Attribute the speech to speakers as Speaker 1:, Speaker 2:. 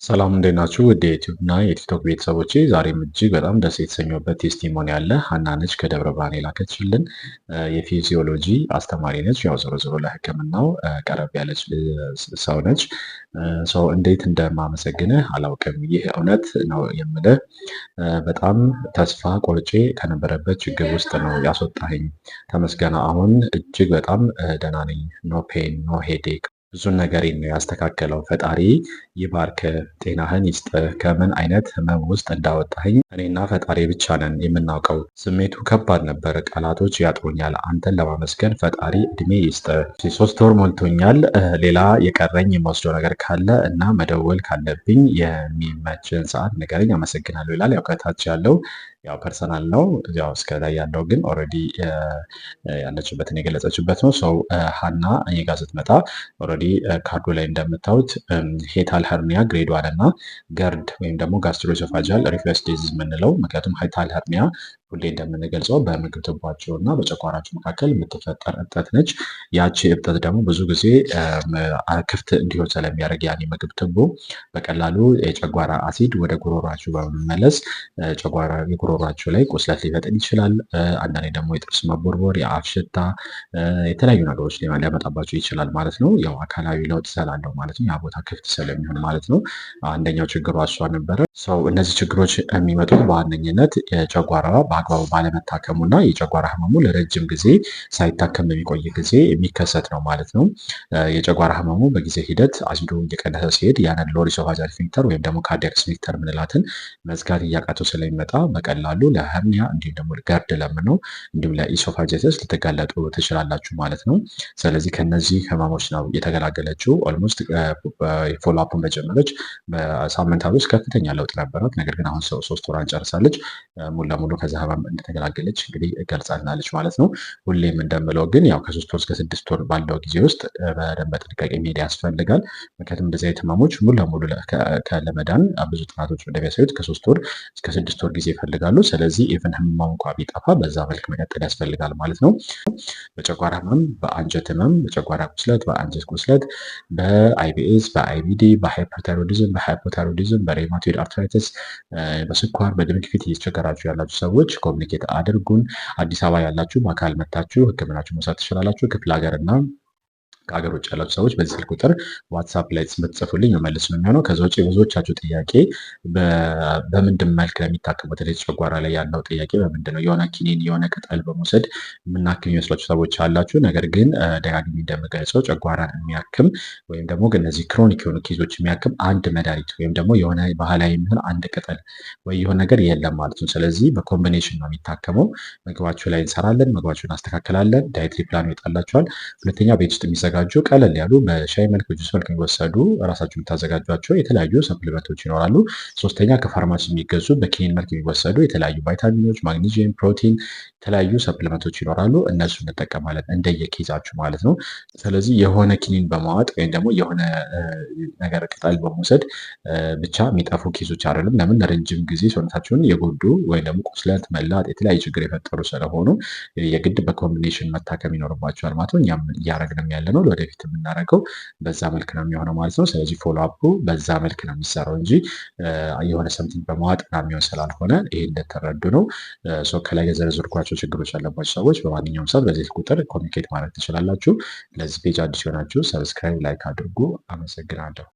Speaker 1: ሰላም እንዴት ናችሁ? ውድ የዩቲዩብ እና የቲክቶክ ቤተሰቦቼ ዛሬም እጅግ በጣም ደስ የተሰኘሁበት ቴስቲሞኒ አለ። ሀና ነች ከደብረ ብርሃን የላከችልን የፊዚዮሎጂ አስተማሪ ነች። ያው ዞሮ ዞሮ ለሕክምናው ቀረብ ያለች ሰው ነች። ሰው እንዴት እንደማመሰግንህ አላውቅም። ይህ እውነት ነው የምልህ በጣም ተስፋ ቆርጬ ከነበረበት ችግር ውስጥ ነው ያስወጣኸኝ። ተመስገን። አሁን እጅግ በጣም ደህና ነኝ። ኖ ፔን ኖ ሄዴክ ብዙን ነገሬን ነው ያስተካከለው። ፈጣሪ ይባርክህ፣ ጤናህን ይስጥህ። ከምን አይነት ህመም ውስጥ እንዳወጣኸኝ እኔና ፈጣሪ ብቻ ነን የምናውቀው። ስሜቱ ከባድ ነበር፣ ቃላቶች ያጥሩኛል። አንተን ለማመስገን ፈጣሪ እድሜ ይስጥህ። 3 ወር ሞልቶኛል። ሌላ የቀረኝ የምወስደው ነገር ካለ እና መደወል ካለብኝ የሚመችን ሰዓት ንገረኝ። አመሰግናለሁ ይላል። ያው ከታች ያለው ያው ፐርሰናል ነው። ያው እስከ ላይ ያለው ግን ኦልሬዲ ያለችበትን የገለጸችበት ነው። ሰው ሀና እኔ ጋር ስትመጣ ኦልሬዲ ካርዱ ላይ እንደምታዩት ሄታል ሄርኒያ ግሬድ 1 እና ገርድ ወይም ደግሞ ጋስትሮኢሶፋጃል ሪፍለክስ ዲዚዝ የምንለው ምክንያቱም ሄታል ሄርኒያ ሁሌ እንደምንገልጸው በምግብ ቱቧቸው እና በጨጓራቸው መካከል የምትፈጠር እብጠት ነች። ያቺ እብጠት ደግሞ ብዙ ጊዜ ክፍት እንዲሆን ስለሚያደርግ ያን የምግብ ቱቦ በቀላሉ የጨጓራ አሲድ ወደ ጉሮሯቸው በመመለስ የጉሮሯቸው ላይ ቁስለት ሊፈጥር ይችላል። አንዳንዴ ደግሞ የጥርስ መቦርቦር፣ የአፍ ሽታ፣ የተለያዩ ነገሮች ሊያመጣባቸው ይችላል ማለት ነው። ያው አካላዊ ለውጥ ስላለው ማለት ነው። ያ ቦታ ክፍት ስለሚሆን ማለት ነው። አንደኛው ችግሯ እሷ ነበረ። ሰው እነዚህ ችግሮች የሚመጡት በዋነኝነት የጨጓራ በአግባቡ ባለመታከሙ እና የጨጓራ ህመሙ ለረጅም ጊዜ ሳይታከም በሚቆይ ጊዜ የሚከሰት ነው ማለት ነው። የጨጓራ ህመሙ በጊዜ ሂደት አሲዱ እየቀነሰ ሲሄድ ያንን ሎወር ኢሶፋጃል ስፊንክተር ወይም ደግሞ ካርዲያክ ስፊንክተር ምንላትን መዝጋት እያቃተው ስለሚመጣ በቀላሉ ለሄርኒያ እንዲሁም ደግሞ ገርድ ለምነው እንዲሁም ለኢሶፋጀተስ ልትጋለጡ ትችላላችሁ ማለት ነው። ስለዚህ ከነዚህ ህመሞች ነው የተገላገለችው። ኦልሞስት ፎሎ አፕን በጀመረች በሳምንታት ውስጥ ከፍተኛ ለውጥ ነበራት። ነገር ግን አሁን 3 ወራን ጨርሳለች። ሙሉ ለሙሉ ከዛ ህመም እንደተገላገለች እንግዲህ ገልጻልናለች ማለት ነው። ሁሌም እንደምለው ግን ያው ከ3 ወር እስከ 6 ወር ባለው ጊዜ ውስጥ በደንብ በጥንቃቄ መሄድ ያስፈልጋል። ምክንያቱም እንደዚህ አይነት ህመሞች ሙሉ ለሙሉ ለመዳን ብዙ ጥናቶች እንደሚያሳዩት ከ3 ወር እስከ 6 ወር ጊዜ ይፈልጋሉ። ስለዚህ ኢቨን ህመሙ እንኳ ቢጠፋ በዛ መልክ መቀጠል ያስፈልጋል ማለት ነው። በጨጓራ ህመም፣ በአንጀት ህመም፣ በጨጓራ ቁስለት፣ በአንጀት ቁስለት፣ በአይቢኤስ፣ በአይቢዲ፣ በሃይፐርታይሮዲዝም፣ በሃይፖታይሮዲዝም፣ በሬማቶይድ አርትራይተስ፣ በስኳር፣ በደም ግፊት እየተቸገራችሁ ያላችሁ ሰዎች ኮሚኒኬት አድርጉን። አዲስ አበባ ያላችሁ በአካል መታችሁ ህክምናችሁ መውሰድ ትችላላችሁ። ክፍለ ሀገር እና ከሀገር ውጭ ያላችሁ ሰዎች በዚህ ስልክ ቁጥር ዋትሳፕ ላይ ብትጽፉልኝ መመለስ ነው የሚሆነው። ከዛ ውጭ ብዙዎቻችሁ ጥያቄ በምንድን መልክ ለሚታከም በተለይ ጨጓራ ላይ ያለው ጥያቄ በምንድን ነው የሆነ ኪኒን የሆነ ቅጠል በመውሰድ የምናክም የሚመስላችሁ ሰዎች አላችሁ። ነገር ግን ደጋግሜ እንደምገልጸው ጨጓራን የሚያክም ወይም ደግሞ እነዚህ ክሮኒክ የሆኑ ኬዞች የሚያክም አንድ መድኃኒት ወይም ደግሞ የሆነ ባህላዊ የሚሆን አንድ ቅጠል ወይ የሆነ ነገር የለም ማለት ነው። ስለዚህ በኮምቢኔሽን ነው የሚታከመው። ምግባችሁ ላይ እንሰራለን፣ ምግባችሁን እናስተካክላለን፣ ዳይትሪ ፕላን ይወጣላችኋል። ሁለተኛ ቤት ውስጥ የሚዘጋጁ ቀለል ያሉ በሻይ መልክ በጁስ መልክ የሚወሰዱ ራሳችሁ የምታዘጋጇቸው የተለያዩ ሰፕሊመንቶች ይኖራሉ። ሶስተኛ ከፋርማሲ የሚገዙ በኪኒን መልክ የሚወሰዱ የተለያዩ ቫይታሚኖች፣ ማግኒዚየም፣ ፕሮቲን የተለያዩ ሰፕሊመንቶች ይኖራሉ። እነሱ እንጠቀማለን እንደየኬዛችሁ ማለት ነው። ስለዚህ የሆነ ኪኒን በማዋጥ ወይም ደግሞ የሆነ ነገር ቅጠል በመውሰድ ብቻ የሚጠፉ ኬዞች አይደለም። ለምን ለረጅም ጊዜ ሰውነታችሁን የጎዱ ወይም ደግሞ ቁስለት፣ መላጥ የተለያዩ ችግር የፈጠሩ ስለሆኑ የግድ በኮምቢኔሽን መታከም ይኖርባቸዋል ማለት ነው። እኛም እያደረግንም ያለ ነው። ወደፊት የምናደርገው በዛ መልክ ነው የሚሆነው ማለት ነው። ስለዚህ ፎሎ አፑ በዛ መልክ ነው የሚሰራው እንጂ የሆነ ሰምቲንግ በመዋጥ የሚሆን ስላልሆነ ይሄ እንደተረዱ ነው። ከላይ የዘረዘርኳቸው ችግሮች ያለባቸው ሰዎች በማንኛውም ሰዓት በዚህ ቁጥር ኮሚኒኬት ማድረግ ትችላላችሁ። ለዚህ ፔጅ አዲስ የሆናችሁ ሰብስክራይብ፣ ላይክ አድርጉ። አመሰግናለሁ።